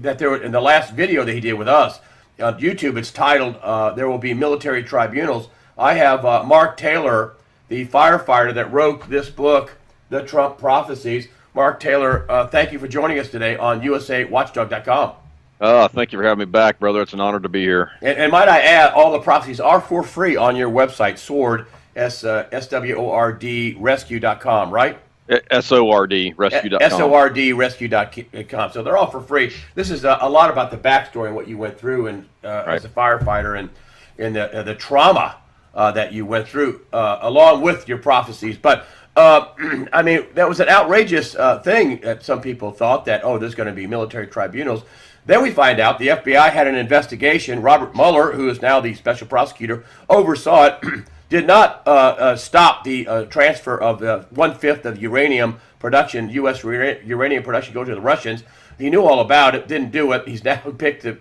that there in the last video that he did with us on YouTube, it's titled "There Will Be Military Tribunals." I have Mark Taylor, the firefighter that wrote this book, The Trump Prophecies. Mark Taylor, thank you for joining us today on USAWatchdog.com. Thank you for having me back, brother. It's an honor to be here. And might I add, all the prophecies are for free on your website, SWORD, SWORD, rescue.com, right? SORD, rescue.com. SORD, rescue.com. So they're all for free. This is a lot about the backstory and what you went through and as a firefighter and the trauma that you went through along with your prophecies. But, I mean, that was an outrageous thing that some people thought that, oh, there's going to be military tribunals. Then we find out the FBI had an investigation. Robert Mueller, who is now the special prosecutor, oversaw it, did not stop the transfer of 1/5 of uranium production, U.S. uranium production, go to the Russians. He knew all about it, didn't do it. He's now picked to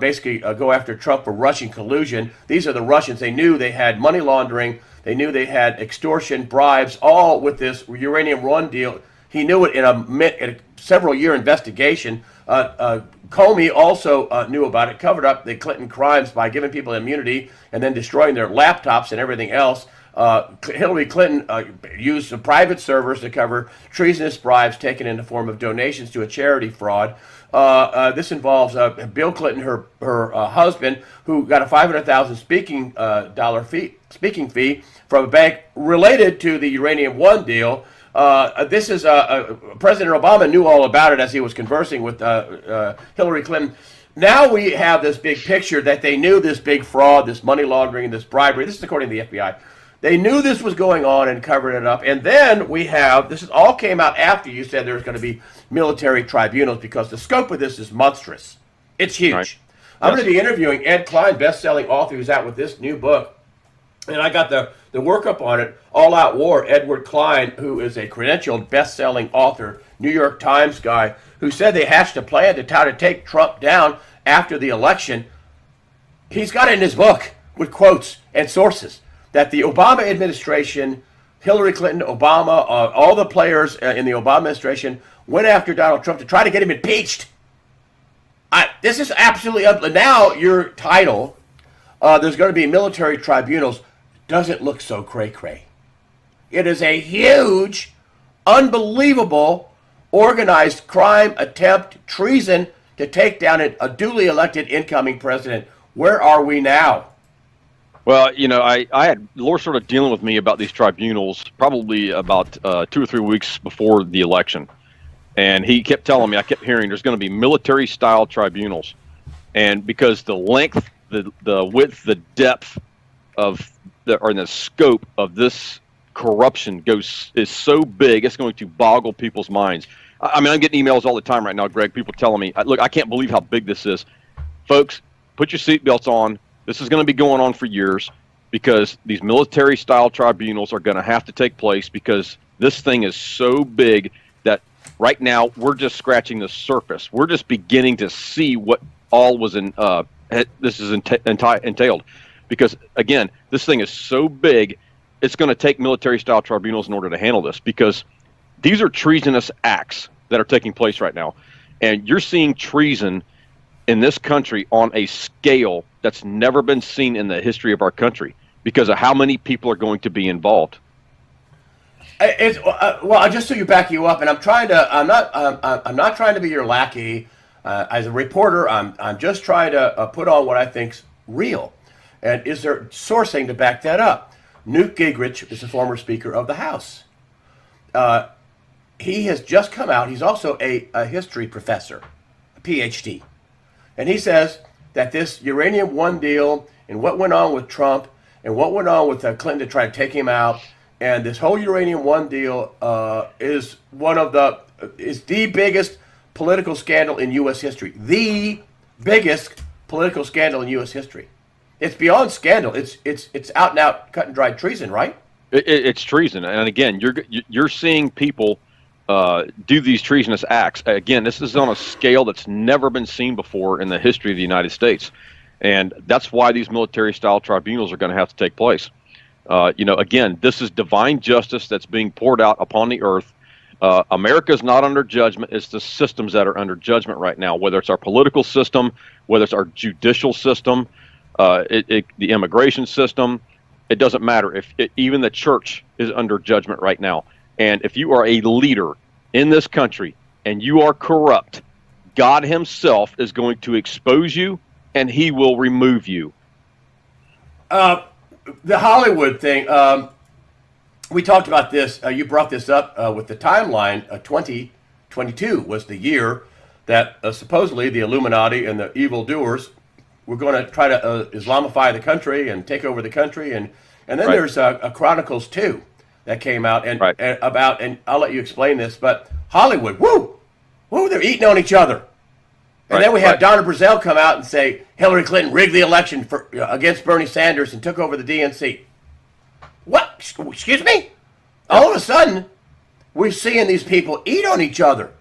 basically go after Trump for Russian collusion. These are the Russians. They knew they had money laundering. They knew they had extortion, bribes, all with this Uranium One deal. He knew it in a several-year investigation. Comey also knew about it, covered up the Clinton crimes by giving people immunity and then destroying their laptops and everything else. Hillary Clinton used some private servers to cover treasonous bribes taken in the form of donations to a charity fraud. This involves Bill Clinton, her husband, who got a $500,000 speaking fee from a bank related to the Uranium One deal. This is President Obama knew all about it as he was conversing with Hillary Clinton. Now we have this big picture that they knew this big fraud, this money laundering, this bribery. This is according to the FBI. They knew this was going on and covered it up. And then we have, this all came out after you said there's going to be military tribunals because the scope of this is monstrous. It's huge. Right. I'm going to be interviewing Ed Klein, best-selling author, who's out with this new book. And I got the workup on it, All Out War. Edward Klein, who is a credentialed best-selling author, New York Times guy, who said they hatched a plan to try to take Trump down after the election. He's got it in his book with quotes and sources that the Obama administration, Hillary Clinton, Obama, all the players in the Obama administration went after Donald Trump to try to get him impeached. This is absolutely now your title, there's going to be military tribunals, doesn't look so cray-cray. It is a huge, unbelievable, organized crime, attempt, treason to take down a duly elected incoming president. Where are we now? Well, I had Laura sort of dealing with me about these tribunals probably about 2 or 3 weeks before the election. And he kept telling me, I kept hearing there's going to be military-style tribunals. And because the length, the width, the depth of the scope of this corruption is so big, it's going to boggle people's minds. I mean, I'm getting emails all the time right now, Greg, people telling me, look, I can't believe how big this is. Folks, put your seatbelts on. This is going to be going on for years because these military-style tribunals are going to have to take place because this thing is so big that right now we're just scratching the surface. We're just beginning to see what all was this is entailed. Because, again, this thing is so big, it's going to take military-style tribunals in order to handle this because these are treasonous acts that are taking place right now. And you're seeing treason in this country on a scale that's never been seen in the history of our country because of how many people are going to be involved. Well, just so you back you up, and I'm not trying to be your lackey. As a reporter, I'm just trying to put on what I think's real. And is there sourcing to back that up? Newt Gingrich is a former Speaker of the House. He has just come out. He's also a history professor, a PhD. And he says that this Uranium One deal and what went on with Trump and what went on with Clinton to try to take him out and this whole Uranium One deal is the biggest political scandal in U.S. history. The biggest political scandal in U.S. history. It's beyond scandal. It's out and out, cut and dried treason, right? It's treason, and again, you're seeing people do these treasonous acts. Again, this is on a scale that's never been seen before in the history of the United States, and that's why these military-style tribunals are going to have to take place. Again, this is divine justice that's being poured out upon the earth. America's not under judgment. It's the systems that are under judgment right now, whether it's our political system, whether it's our judicial system, the immigration system. It doesn't matter. Even the church is under judgment right now. And if you are a leader in this country and you are corrupt, God himself is going to expose you and he will remove you. The Hollywood thing, we talked about this. You brought this up with the timeline. 2022 was the year that supposedly the Illuminati and the evildoers were going to try to Islamify the country and take over the country. And then there's Chronicles 2 that came out and about, and I'll let you explain this, but Hollywood, woo, they're eating on each other. And then we have Donna Brazile come out and say Hillary Clinton rigged the election against Bernie Sanders and took over the DNC. What? Excuse me? All of a sudden, we're seeing these people eat on each other.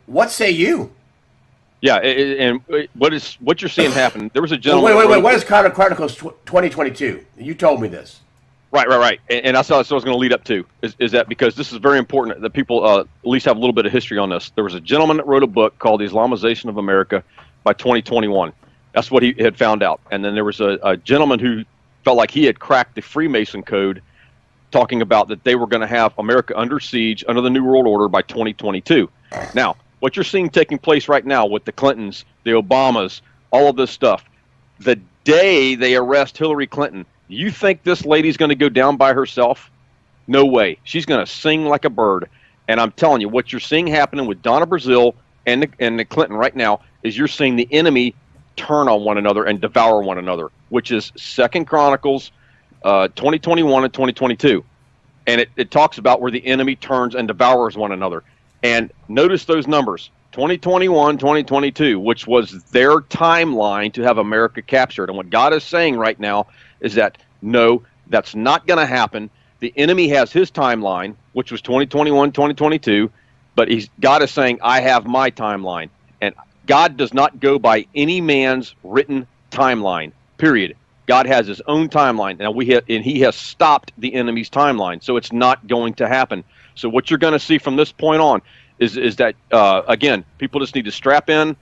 What say you? Yeah, and what you're seeing happen? There was a gentleman. Wait. What is Chronicles 2022? You told me this. Right. And that's what I was going to lead up to. Is that because this is very important that people at least have a little bit of history on this. There was a gentleman that wrote a book called The Islamization of America by 2021. That's what he had found out. And then there was a gentleman who felt like he had cracked the Freemason code, talking about that they were going to have America under siege under the New World Order by 2022. Now, what you're seeing taking place right now with the Clintons, the Obamas, all of this stuff, the day they arrest Hillary Clinton, you think this lady's going to go down by herself? No way. She's going to sing like a bird. And I'm telling you, what you're seeing happening with Donna Brazile and the Clinton right now is you're seeing the enemy turn on one another and devour one another, which is 2 Chronicles 2021 and 2022. And it talks about where the enemy turns and devours one another. And notice those numbers, 2021, 2022, which was their timeline to have America captured. And what God is saying right now is that, no, that's not going to happen. The enemy has his timeline, which was 2021, 2022, but God is saying, I have my timeline. And God does not go by any man's written timeline, period. God has his own timeline. Now and he has stopped the enemy's timeline, so it's not going to happen. So what you're going to see from this point on is that, again, people just need to strap in,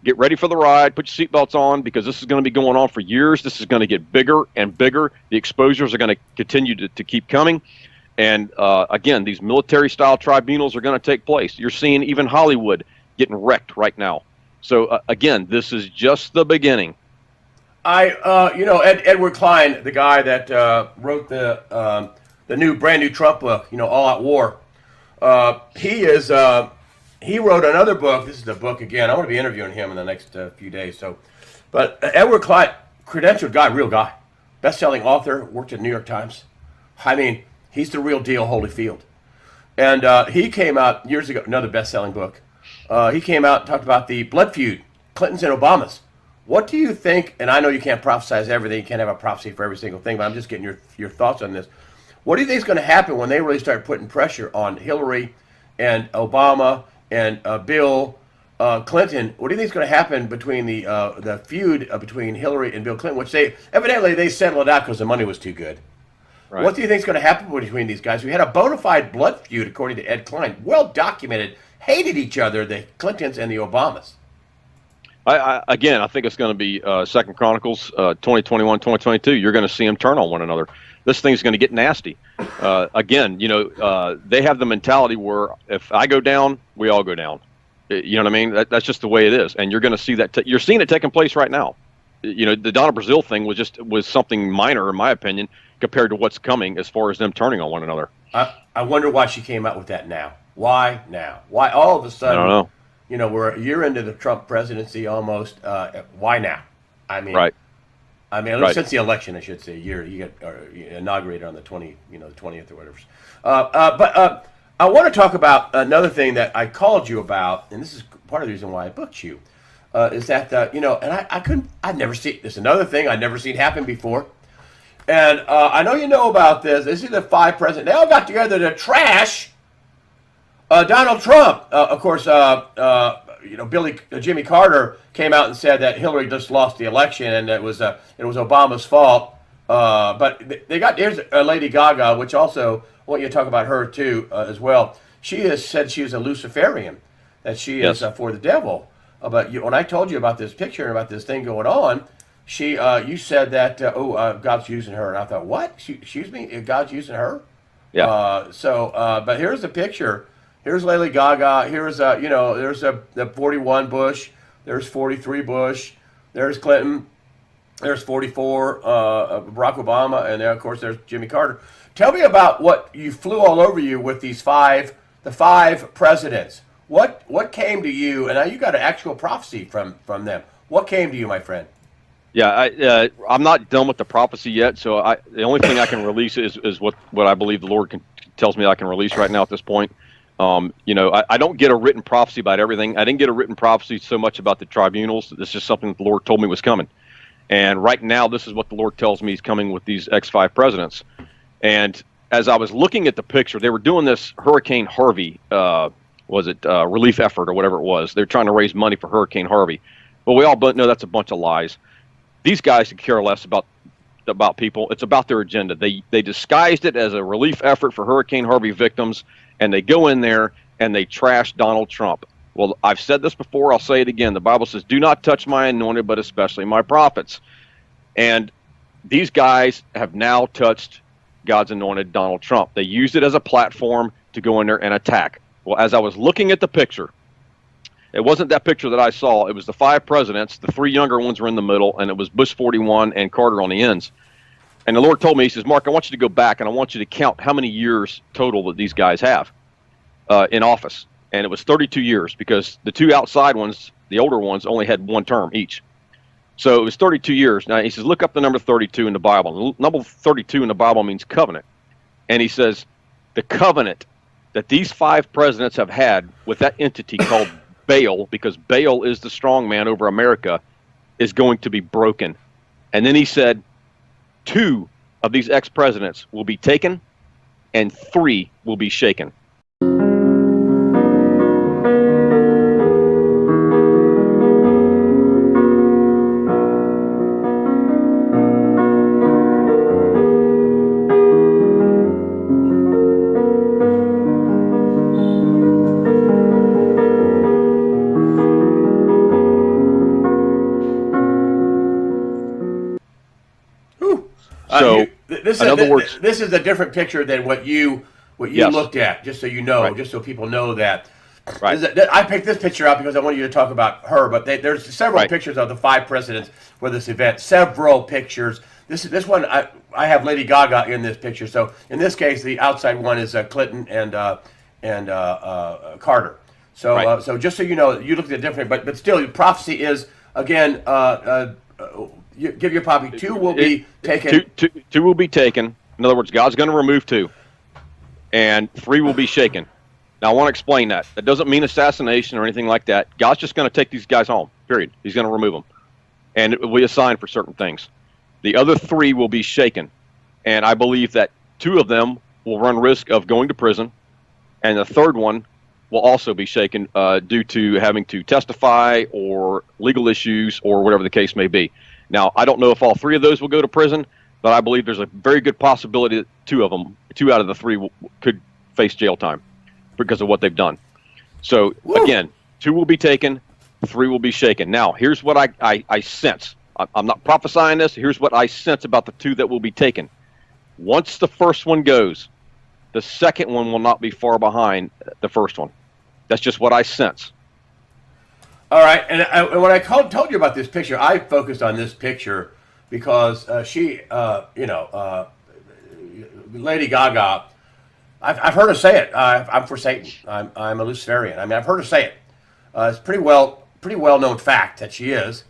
get ready for the ride, put your seatbelts on, because this is going to be going on for years. This is going to get bigger and bigger. The exposures are going to continue to keep coming. And, again, these military-style tribunals are going to take place. You're seeing even Hollywood getting wrecked right now. So, again, this is just the beginning. Edward Klein, the guy that wrote the brand new Trump book, All Out War, he wrote another book. This is the book again. I'm going to be interviewing him in the next few days. But Edward Klein, credentialed guy, real guy, best-selling author, worked at New York Times. I mean, he's the real deal, Holyfield. And he came out years ago, another best-selling book. He came out and talked about the blood feud, Clintons and Obamas. What do you think, and I know you can't prophesize everything, you can't have a prophecy for every single thing, but I'm just getting your thoughts on this. What do you think is going to happen when they really start putting pressure on Hillary and Obama and Bill Clinton? What do you think is going to happen between the feud between Hillary and Bill Clinton, which evidently they settled it out because the money was too good? Right. What do you think is going to happen between these guys? We had a bona fide blood feud, according to Ed Klein, well documented, hated each other, the Clintons and the Obamas. I think it's going to be 2 Chronicles 2021, 2022. You're going to see them turn on one another. This thing's going to get nasty. Again, they have the mentality where if I go down, we all go down. You know what I mean? That's just the way it is. And you're going to see that. You're seeing it taking place right now. The Donna Brazile thing was something minor, in my opinion, compared to what's coming as far as them turning on one another. I wonder why she came out with that now. Why now? Why all of a sudden? I don't know. We're a year into the Trump presidency almost. Why now? I mean, right. At least since the election, I should say, a year. He got inaugurated on the 20th or whatever. But I want to talk about another thing that I called you about, and this is part of the reason why I booked you, is that and I've never seen this. Another thing I'd never seen happen before, and I know you know about this. This is the 5 presidents. They all got together to trash Donald Trump. Of course, Jimmy Carter came out and said that Hillary just lost the election and it was Obama's fault. But here's Lady Gaga, which also I want you to talk about her too as well. she has said she is a Luciferian, that she is Yes. for the devil. But when I told you about this picture and about this thing going on, you said that God's using her, and I thought, what? Excuse me, God's using her? Yeah. But here's the picture. Here's Lady Gaga. Here's there's the 41 Bush. There's 43 Bush. There's Clinton. There's 44 Barack Obama, and then of course there's Jimmy Carter. Tell me about what you flew all over you with the five presidents. What came to you? And now you got an actual prophecy from them. What came to you, my friend? Yeah, I'm not done with the prophecy yet, so the only thing I can release is what I believe the Lord tells me I can release right now at this point. I don't get a written prophecy about everything. I didn't get a written prophecy so much about the tribunals. This is just something that the Lord told me was coming. And right now, this is what the Lord tells me is coming with these X5 presidents. And as I was looking at the picture, they were doing this Hurricane Harvey, relief effort or whatever it was. They're trying to raise money for Hurricane Harvey. Well, we all know that's a bunch of lies. These guys could care less about people. It's about their agenda. They disguised it as a relief effort for Hurricane Harvey victims, and they go in there and they trash Donald Trump. Well, I've said this before. I'll say it again. The Bible says, do not touch my anointed, but especially my prophets. And these guys have now touched God's anointed, Donald Trump. They used it as a platform to go in there and attack. Well, as I was looking at the picture, it wasn't that picture that I saw. It was the five presidents. The three younger ones were in the middle, and it was Bush 41 and Carter on the ends. And the Lord told me, he says, Mark, I want you to go back, and I want you to count how many years total that these guys have in office. And it was 32 years, because the two outside ones, the older ones, only had one term each. So it was 32 years. Now, he says, look up the number 32 in the Bible. Number 32 in the Bible means covenant. And he says, the covenant that these five presidents have had with that entity called Baal, because Baal is the strong man over America, is going to be broken. And then he said, 2 of these ex-presidents will be taken and 3 will be shaken. So, this is a different picture than what you Yes. looked at. Just so you know, Right. just so people know that. Right. I picked this picture out because I wanted you to talk about her. But there's several Right. pictures of the five presidents for this event. Several pictures. This one I have Lady Gaga in this picture. So in this case, the outside one is Clinton and Carter. So Right. so just so you know, you looked at different, but still, prophecy is again. You give your prophecy. 2 will be taken. Two will be taken. In other words, God's going to remove 2, and 3 will be shaken. Now, I want to explain that. That doesn't mean assassination or anything like that. God's just going to take these guys home, period. He's going to remove them. And it will be assigned for certain things. The other 3 will be shaken. And I believe that 2 of them will run risk of going to prison, and the third one will also be shaken due to having to testify or legal issues or whatever the case may be. Now, I don't know if all 3 of those will go to prison, but I believe there's a very good possibility that 2 out of the 3 could face jail time because of what they've done. So, again, 2 will be taken, 3 will be shaken. Now, here's what I sense. I'm not prophesying this. Here's what I sense about the 2 that will be taken. Once the first one goes, the second one will not be far behind the first one. That's just what I sense. All right, and when I told you about this picture, I focused on this picture because Lady Gaga, I've heard her say it. I'm for Satan. I'm a Luciferian. I mean, I've heard her say it. It's pretty well known fact that she is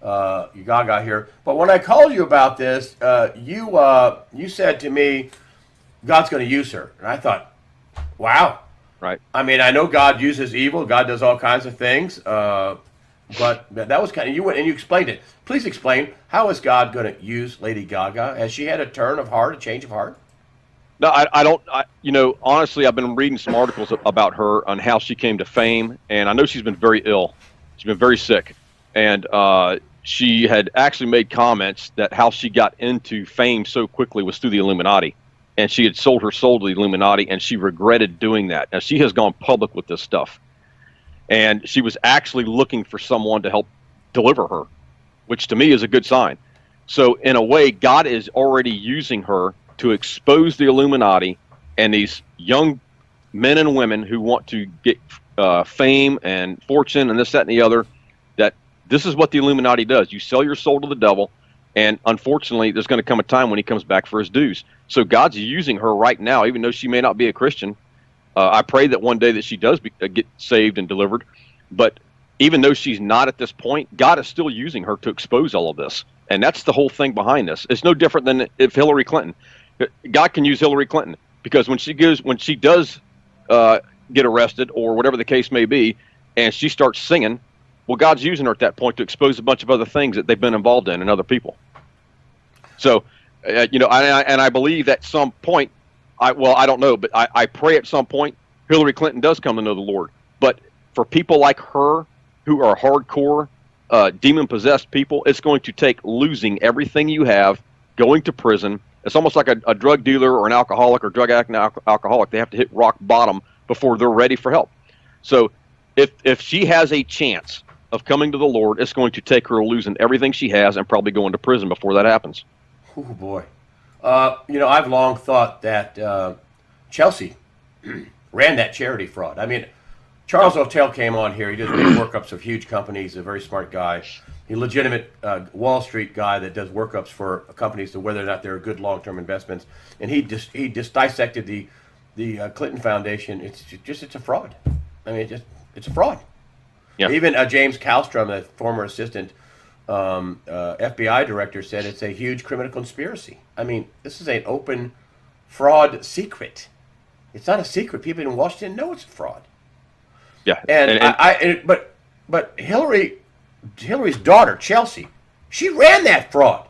Gaga here. But when I called you about this, you said to me, God's going to use her, and I thought, wow. Right. I mean, I know God uses evil. God does all kinds of things. But that was kind of, you went and you explained it. Please explain, how is God going to use Lady Gaga? Has she had a turn of heart, a change of heart? No, I don't. Honestly, I've been reading some articles about her on how she came to fame, and I know she's been very ill. She's been very sick, and she had actually made comments that how she got into fame so quickly was through the Illuminati. and she had sold her soul to the Illuminati, and she regretted doing that. Now, she has gone public with this stuff, and she was actually looking for someone to help deliver her, which to me is a good sign. So in a way, God is already using her to expose the Illuminati and these young men and women who want to get fame and fortune and this, that, and the other, that this is what the Illuminati does. You sell your soul to the devil, and unfortunately, there's going to come a time when he comes back for his dues. So God's using her right now, even though she may not be a Christian. I pray that one day that she does get saved and delivered. But even though she's not at this point, God is still using her to expose all of this. And that's the whole thing behind this. It's no different than if Hillary Clinton. God can use Hillary Clinton, because when she does get arrested or whatever the case may be, and she starts singing, well, God's using her at that point to expose a bunch of other things that they've been involved in and other people. So, I believe at some point, I don't know, but I pray at some point Hillary Clinton does come to know the Lord. But for people like her who are hardcore demon-possessed people, it's going to take losing everything you have, going to prison. It's almost like a drug dealer or an alcoholic or drug addict and alcoholic. They have to hit rock bottom before they're ready for help. So if she has a chance of coming to the Lord, it's going to take her losing everything she has and probably going to prison before that happens. Oh, boy. I've long thought that Chelsea ran that charity fraud. I mean, Charles O'Tell came on here. He does big workups of huge companies. He's a very smart guy. He's a legitimate Wall Street guy that does workups for companies to whether or not they're good long-term investments. And he just dissected the Clinton Foundation. It's a fraud. I mean, it's a fraud. Yeah. Even James Kallstrom, the former assistant FBI director, said it's a huge criminal conspiracy. I mean, this is an open fraud secret. It's not a secret. People in Washington know it's a fraud. Yeah, but Hillary's daughter, Chelsea, she ran that fraud.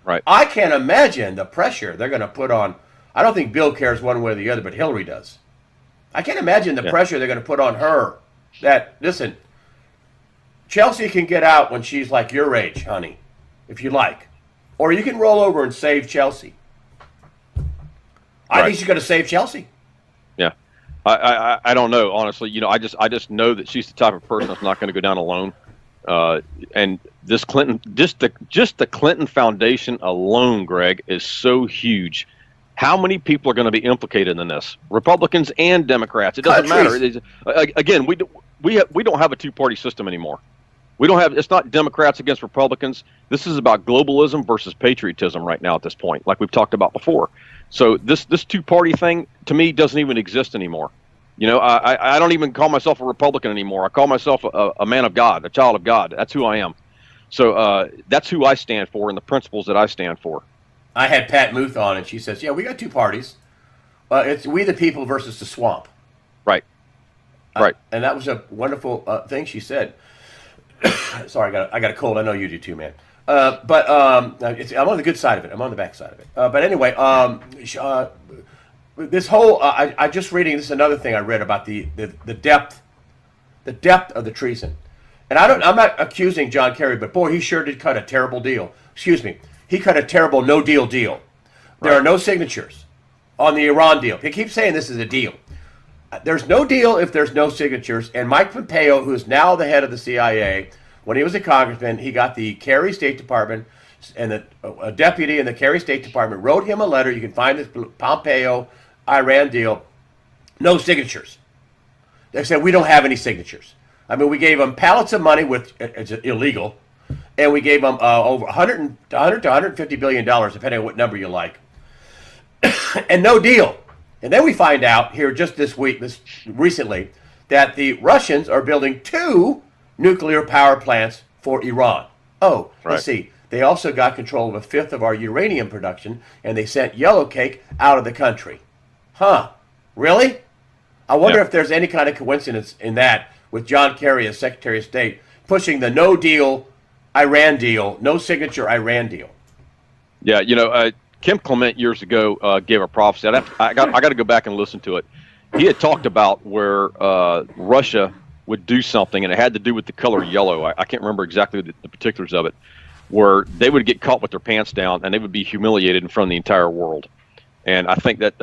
Right. I can't imagine the pressure they're going to put on. I don't think Bill cares one way or the other, but Hillary does. I can't imagine the pressure they're going to put on her. That, listen, Chelsea can get out when she's like your age, honey, if you like. Or you can roll over and save Chelsea. I think she's going to save Chelsea. Yeah. I don't know, honestly. I just know that she's the type of person that's not going to go down alone. And this Clinton, just the Clinton Foundation alone, Greg, is so huge. How many people are going to be implicated in this? Republicans and Democrats. It doesn't matter. Again, we don't have a two-party system anymore. We don't have. It's not Democrats against Republicans. This is about globalism versus patriotism right now at this point, like we've talked about before. So this two-party thing to me doesn't even exist anymore. I don't even call myself a Republican anymore. I call myself a man of God, a child of God. That's who I am. So that's who I stand for and the principles that I stand for. I had Pat Muth on, and she says, "Yeah, we got two parties. It's we the people versus the swamp." Right. Right. And that was a wonderful thing she said. Sorry, I got a cold. I know you do too, man. But I'm on the good side of it. I'm on the back side of it. But anyway, this whole I just reading this is another thing I read about the depth of the treason. And I'm not accusing John Kerry, but boy, he sure did cut a terrible deal. Excuse me. He cut a terrible no-deal deal. There are no signatures on the Iran deal. He keeps saying this is a deal. There's no deal if there's no signatures. And Mike Pompeo, who is now the head of the CIA, when he was a congressman, he got the Kerry State Department and a deputy in the Kerry State Department wrote him a letter. You can find this Pompeo-Iran deal. No signatures. They said, we don't have any signatures. I mean, we gave them pallets of money, which is illegal, and we gave them over $100 to $150 billion, depending on what number you like, and no deal. And then we find out here just recently, that the Russians are building 2 nuclear power plants for Iran. Oh, let's see. They also got control of a fifth of our uranium production, and they sent yellow cake out of the country. Huh? Really? I wonder if there's any kind of coincidence in that with John Kerry as Secretary of State pushing the no deal Iran deal, no signature Iran deal. Yeah, Kim Clement years ago gave a prophecy. I got to go back and listen to it. He had talked about where Russia would do something, and it had to do with the color yellow. I can't remember exactly the particulars of it, where they would get caught with their pants down, and they would be humiliated in front of the entire world. And I think that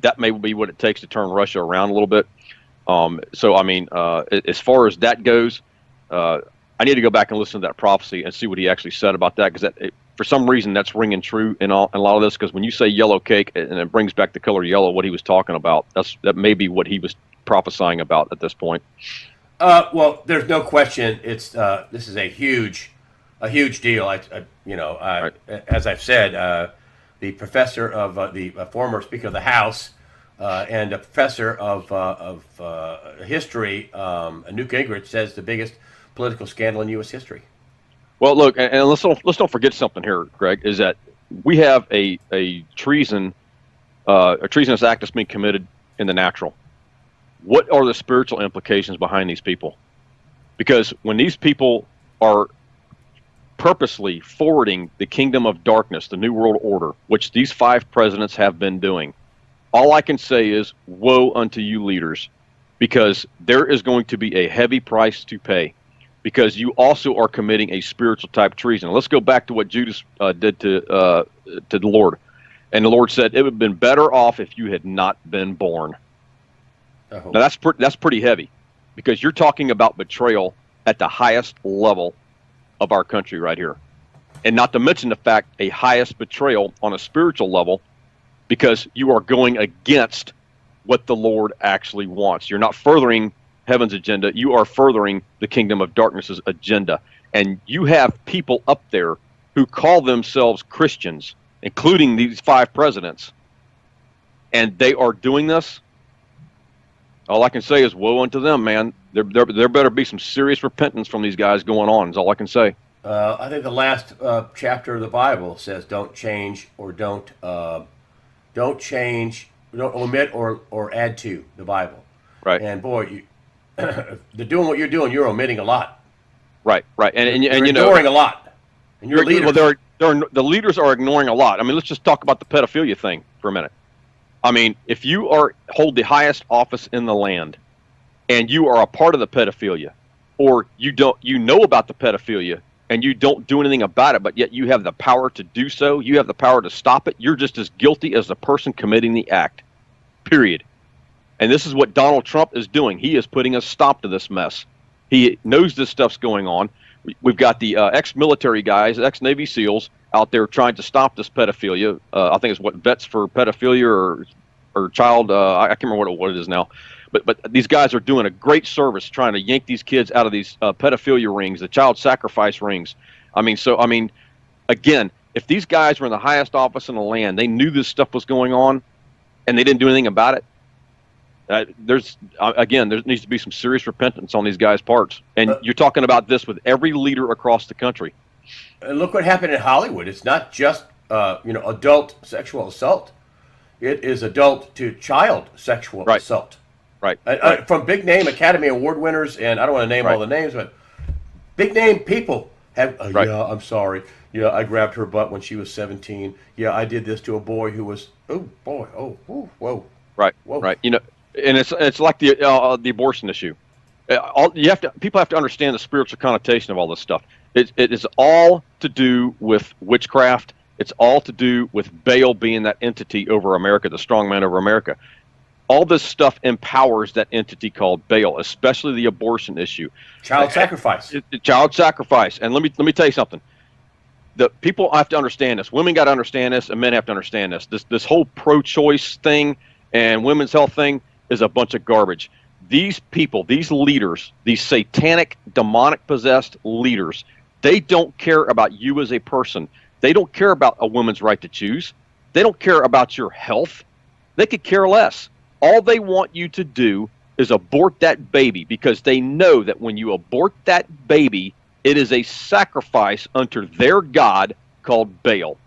that may be what it takes to turn Russia around a little bit. So, I mean, as far as that goes, I need to go back and listen to that prophecy and see what he actually said about that, because for some reason that's ringing true in a lot of this. Because when you say yellow cake and it brings back the color yellow, what he was talking about, that may be what he was prophesying about at this point. Well, there's no question. It's this is a huge deal. Right. As I've said, the professor of the former Speaker of the House and a professor of history, Newt Gingrich, says the biggest political scandal in U.S. history. Well, look, and let's don't forget something here, Greg, is that we have a treasonous act that's being committed in the natural. What are the spiritual implications behind these people? Because when these people are purposely forwarding the kingdom of darkness, the New World Order, which these 5 presidents have been doing, all I can say is, woe unto you leaders, because there is going to be a heavy price to pay, because you also are committing a spiritual type treason. Let's go back to what Judas did to the Lord. And the Lord said, it would have been better off if you had not been born. Now, that's pretty heavy, because you're talking about betrayal at the highest level of our country right here. And not to mention the fact, a highest betrayal on a spiritual level, because you are going against what the Lord actually wants. You're not furthering heaven's agenda. You are furthering the kingdom of darkness's agenda. And you have people up there who call themselves Christians, including these 5 presidents, and they are doing this. All I can say is woe unto them, man. There better be some serious repentance from these guys going on, is all I can say. I think the last chapter of the Bible says don't change or don't omit or add to the Bible. Right. And boy, they're doing what you're doing. You're omitting a lot. Right. And you're ignoring a lot. And your leaders. Well, the leaders are ignoring a lot. I mean, let's just talk about the pedophilia thing for a minute. I mean, if you hold the highest office in the land, and you are a part of the pedophilia, or you know about the pedophilia, and you don't do anything about it, but yet you have the power to do so, you have the power to stop it, you're just as guilty as the person committing the act. Period. And this is what Donald Trump is doing. He is putting a stop to this mess. He knows this stuff's going on. We've got the ex-military guys, ex-Navy SEALs out there trying to stop this pedophilia. I think it's Vets for Pedophilia or Child. I can't remember what it is now. But these guys are doing a great service trying to yank these kids out of these pedophilia rings, the child sacrifice rings. I mean, again, if these guys were in the highest office in the land, they knew this stuff was going on, and they didn't do anything about it. There needs to be some serious repentance on these guys' parts. And you're talking about this with every leader across the country. Look what happened in Hollywood. It's not just adult sexual assault. It is adult to child sexual assault. Right. From big name Academy Award winners, and I don't want to name all the names, but big name people have. Yeah, I'm sorry. Yeah, I grabbed her butt when she was 17. Yeah, I did this to a boy who was. Oh boy. Oh, whoa. Right. Whoa. Right. And it's like the abortion issue. People have to understand the spiritual connotation of all this stuff. It is all to do with witchcraft. It's all to do with Baal being that entity over America, the strong man over America. All this stuff empowers that entity called Baal, especially the abortion issue. Child sacrifice. Child sacrifice. And let me tell you something. The people have to understand this. Women got to understand this, and men have to understand this. This whole pro-choice thing and women's health thing is a bunch of garbage. These people, these leaders, these satanic, demonic-possessed leaders, they don't care about you as a person. They don't care about a woman's right to choose. They don't care about your health. They could care less. All they want you to do is abort that baby, because they know that when you abort that baby, it is a sacrifice unto their god called Baal.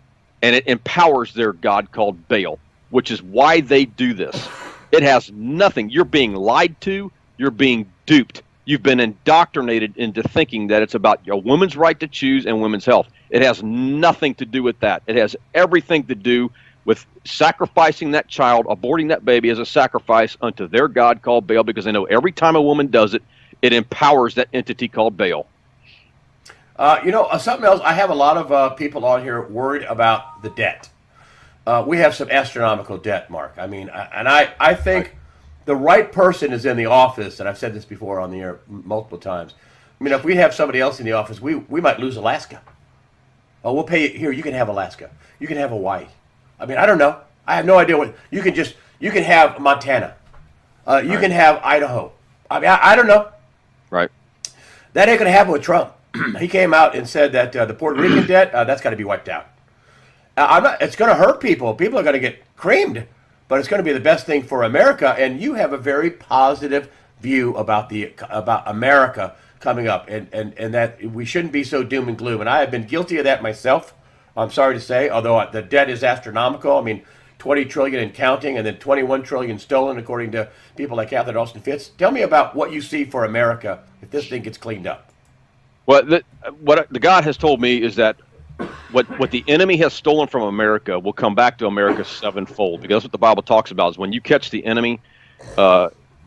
And it empowers their god called Baal, which is why they do this. It has nothing. You're being lied to. You're being duped. You've been indoctrinated into thinking that it's about a woman's right to choose and women's health. It has nothing to do with that. It has everything to do with sacrificing that child, aborting that baby as a sacrifice unto their god called Baal, because they know every time a woman does it, it empowers that entity called Baal. Something else, I have a lot of people on here worried about the debt. we have some astronomical debt, Mark. I mean, I think the right person is in the office, and I've said this before on the air multiple times. I mean, if we have somebody else in the office, we might lose Alaska. Oh, we'll pay you here. You can have Alaska. You can have Hawaii. I mean, I don't know. I have no idea what you can have Montana. You can have Idaho. I mean, I don't know. Right. That ain't going to happen with Trump. He came out and said that the Puerto Rican debt, that's got to be wiped out. It's going to hurt people. People are going to get creamed, but it's going to be the best thing for America. And you have a very positive view about America coming up, and that we shouldn't be so doom and gloom. And I have been guilty of that myself. I'm sorry to say, although the debt is astronomical. I mean, 20 trillion and counting, and then 21 trillion stolen, according to people like Catherine Austin Fitts. Tell me about what you see for America if this thing gets cleaned up. Well, what the God has told me is that what the enemy has stolen from America will come back to America sevenfold, because that's what the Bible talks about. Is when you catch the enemy,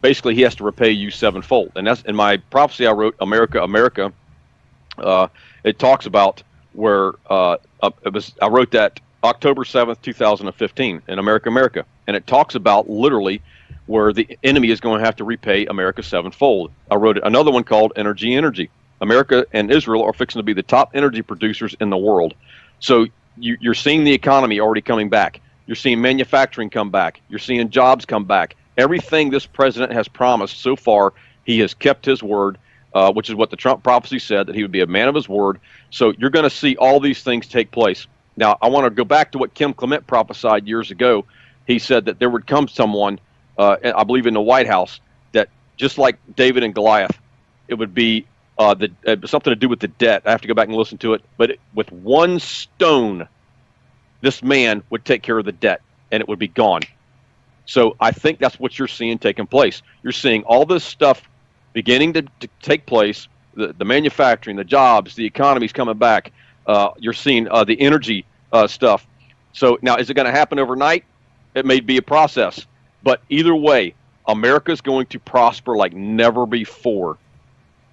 basically he has to repay you sevenfold. And that's in my prophecy I wrote, America, America. It talks about where I wrote that October 7th, 2015 in America, America. And it talks about literally where the enemy is going to have to repay America sevenfold. I wrote another one called Energy. America and Israel are fixing to be the top energy producers in the world. So you're seeing the economy already coming back. You're seeing manufacturing come back. You're seeing jobs come back. Everything this president has promised so far, he has kept his word, which is what the Trump prophecy said, that he would be a man of his word. So you're going to see all these things take place. Now, I want to go back to what Kim Clement prophesied years ago. He said that there would come someone, I believe in the White House, that just like David and Goliath, it would be something to do with the debt. I have to go back and listen to it. But with one stone, this man would take care of the debt, and it would be gone. So I think that's what you're seeing taking place. You're seeing all this stuff beginning to take place, the manufacturing, the jobs, the economy's coming back. You're seeing the energy stuff. So now, is it going to happen overnight? It may be a process. But either way, America's going to prosper like never before.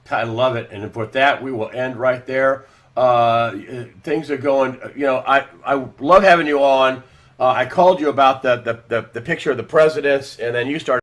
I love it. And with that, we will end right there. Things are going, I love having you on. I called you about the picture of the presidents, and then you started